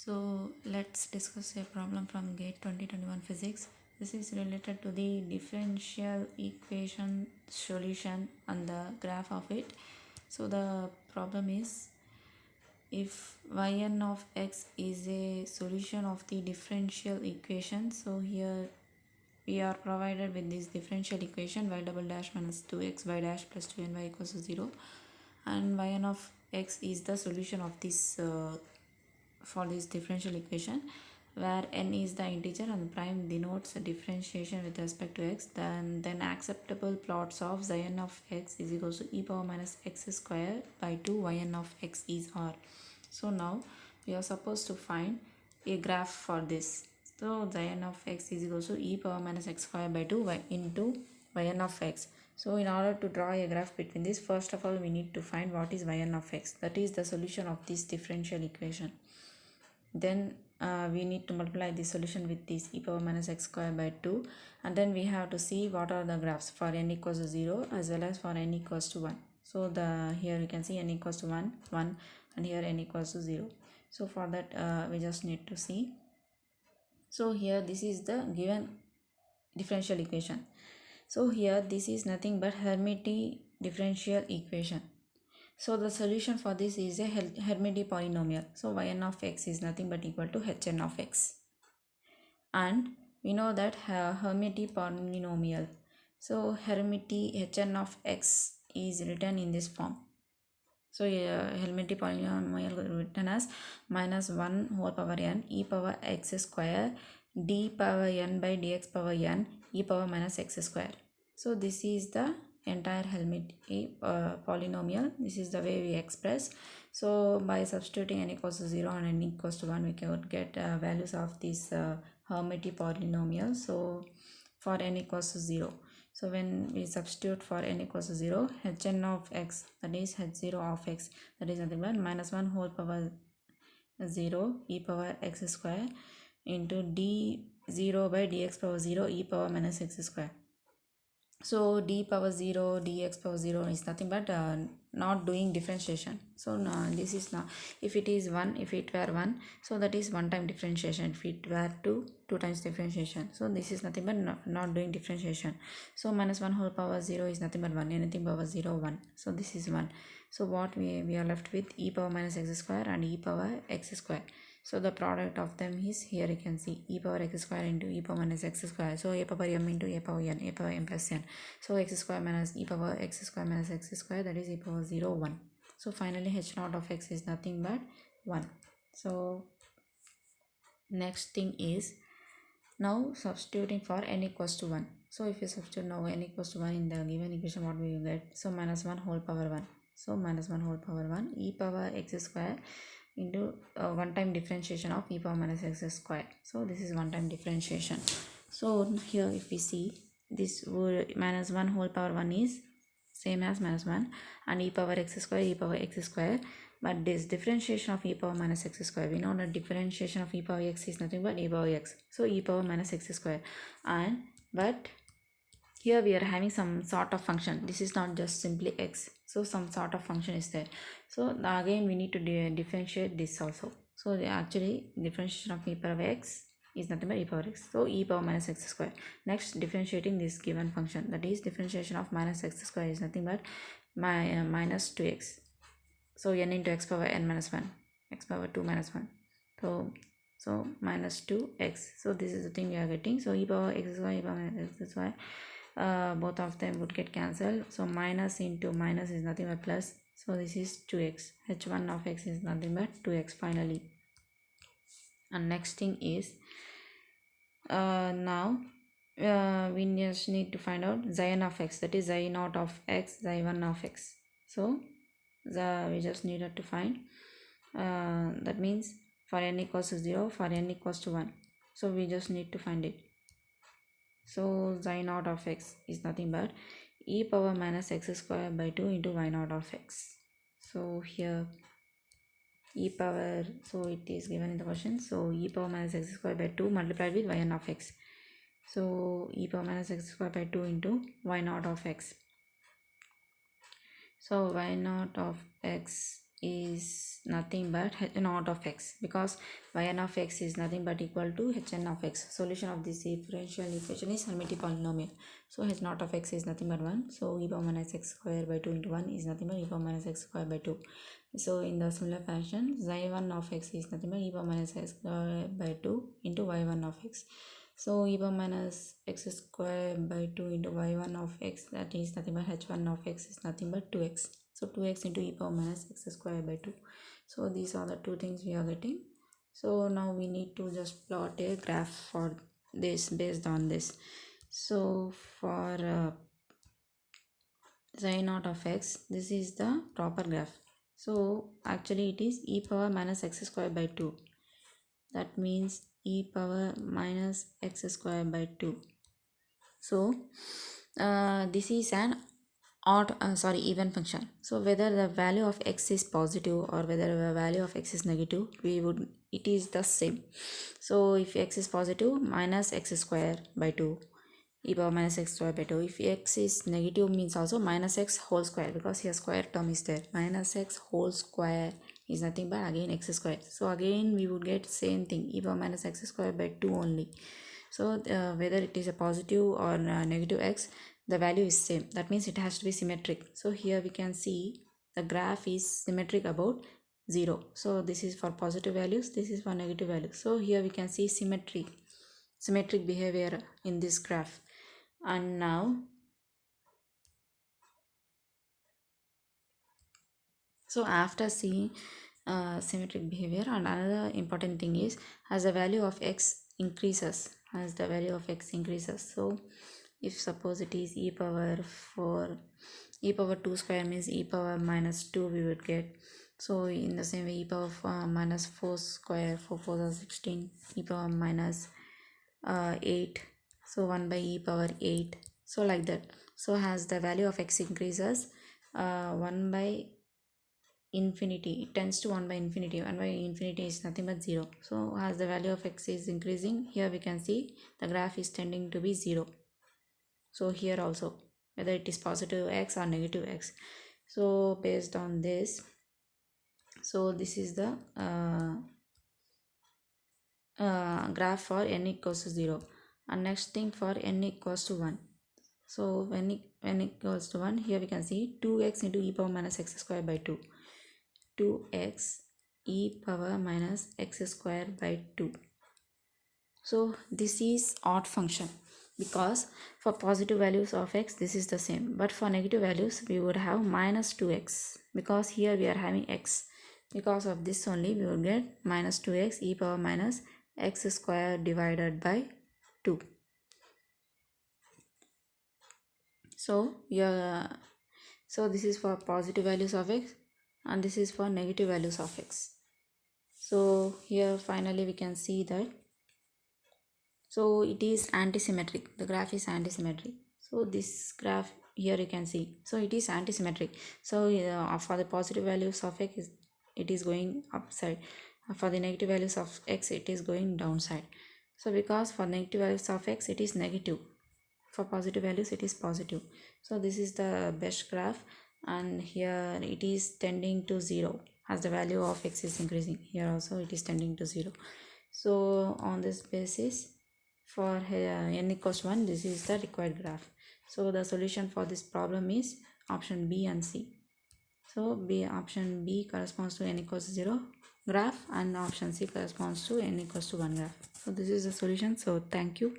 So let's discuss a problem from GATE 2021 Physics. This is related to the differential equation solution and the graph of it. So the problem is, if yn of x is a solution of the differential equation, so here we are provided with this differential equation y double dash minus 2x y dash plus 2ny equals to 0, and yn of x is the solution of this for this differential equation, where n is the integer and prime denotes a differentiation with respect to x. Then acceptable plots of yn of x is equals to e power minus x square by 2 yn of x is r. So now we are supposed to find a graph for this. So yn of x is equals to e power minus x square by 2 y into yn of x. So in order to draw a graph between this, first of all we need to find what is yn of x, that is the solution of this differential equation. Then we need to multiply the solution with this e power minus x square by 2, and then we have to see what are the graphs for n equals to 0 as well as for n equals to 1. So here you can see n equals to 1, and here n equals to 0. So for that we just need to see. So here this is the given differential equation. So here this is nothing but hermite differential equation. So the solution for this is a hermite polynomial. So yn of x is nothing but equal to hn of x. And we know that hermite polynomial. So hermite hn of x is written in this form. So hermite polynomial written as minus 1 whole power n e power x square d power n by dx power n e power minus x square. So this is the entire hermite polynomial. This is the way we express. So by substituting n equals to 0 and n equals to 1, we can get values of this hermite polynomial. So for n equals to 0, so when we substitute for n equals to 0, hn of x, that is h0 of x, that is nothing but minus 1 whole power 0 e power x square into d0 by dx power 0 e power minus x square. So d power 0 dx power 0 is nothing but not doing differentiation. So this is not, if it is 1, if it were 1, so that is one time differentiation. If it were 2 times differentiation. So this is nothing but not doing differentiation. So minus 1 whole power 0 is nothing but 1, anything power 0 1. So this is 1. So what we are left with e power minus x square and e power x square. So the product of them is, here you can see, e power x square into e power minus x square. So a power m into a power n, a power m plus n. So x square minus e power x square minus x square, that is e power 0 1. So finally h naught of x is nothing but 1. So next thing is, now substituting for n equals to 1. So if you substitute now n equals to 1 in the given equation, what will you get? So minus 1 whole power 1. So minus 1 whole power 1 e power x square into one time differentiation of e power minus x square. So this is one time differentiation. So here if we see, this minus 1 whole power 1 is same as minus 1, and e power x square, but this differentiation of e power minus x square, we know that differentiation of e power x is nothing but e power x. So e power minus x square, and but here we are having some sort of function. This is not just simply x, so some sort of function is there. So again we need to differentiate this also. So actually differentiation of e power x is nothing but e power x. So e power minus x square. Next, differentiating this given function, that is differentiation of minus x square is nothing but minus 2x. So n into x power n minus 1, x power 2 minus 1. So minus 2x. So this is the thing we are getting. So e power x square, e power minus x square, both of them would get cancelled. So minus into minus is nothing but plus. So this is 2x. h1 of x is nothing but 2x finally. And next thing is, now we just need to find out yn of x, that is y0 of x, y1 of x. So we just needed to find, that means for n equals to 0, for n equals to 1. So we just need to find it. So y0 of x is nothing but e power minus x square by 2 into y0 of x. So here e power, so it is given in the question. So e power minus x square by 2 multiplied with yn of x. So e power minus x square by 2 into y0 of x. So y0 of x is nothing but h naught of x, because yn of x is nothing but equal to hn of x. Solution of this differential equation is hermite polynomial. So h naught of x is nothing but 1. So e power minus x square by 2 into 1 is nothing but e power minus x square by 2. So in the similar fashion, y1 of x is nothing but e power minus x square by 2 into y1 of x. So e power minus x square by 2 into y1 of x, that is nothing but h1 of x is nothing but 2x. So 2x into e power minus x square by 2. So these are the two things we are getting. So now we need to just plot a graph for this based on this. So for y naught of x, this is the proper graph. So actually it is e power minus x square by 2. That means e power minus x square by 2. So this is an even function. So whether the value of x is positive or whether the value of x is negative, it is the same. So if x is positive, minus x square by 2, e power minus x square by 2. If x is negative, means also minus x whole square, because here square term is there. Minus x whole square is nothing but again x square. So again we would get same thing, e power minus x square by 2 only. So whether it is a positive or negative x, the value is same. That means it has to be symmetric. So here we can see the graph is symmetric about 0. So this is for positive values, this is for negative values. So here we can see symmetric behavior in this graph. And now so after seeing symmetric behavior, and another important thing is, as the value of x increases, so if suppose it is e power 4, e power 2 square means e power minus 2 we would get. So in the same way, e power minus 4 square, 4 4 are 16, e power minus 8, so 1 by e power 8, so like that. So as the value of x increases, 1 by infinity, it tends to 1 by infinity. 1 by infinity is nothing but 0. So as the value of x is increasing, here we can see the graph is tending to be 0. So here also, whether it is positive x or negative x. So based on this, so this is the graph for n equals to 0. And next thing for n equals to 1. So when n equals to 1, here we can see 2x into e power minus x square by 2. 2x e power minus x square by 2. So this is odd function, because for positive values of x this is the same, but for negative values we would have minus 2x, because here we are having x. Because of this only we will get minus 2x e power minus x square divided by 2. So so this is for positive values of x, and this is for negative values of x. So here finally we can see that, so it is antisymmetric, the graph is antisymmetric. So this graph here you can see, so it is antisymmetric. So for the positive values of x, it is going upside. For the negative values of x, it is going downside. So because for negative values of x, it is negative, for positive values it is positive. So this is the best graph, and here it is tending to 0 as the value of x is increasing. Here also it is tending to 0. So on this basis, for n equals 1, this is the required graph. So the solution for this problem is option B and C. So option B corresponds to n equals to 0 graph, and option C corresponds to n equals to 1 graph. So this is the solution. So thank you.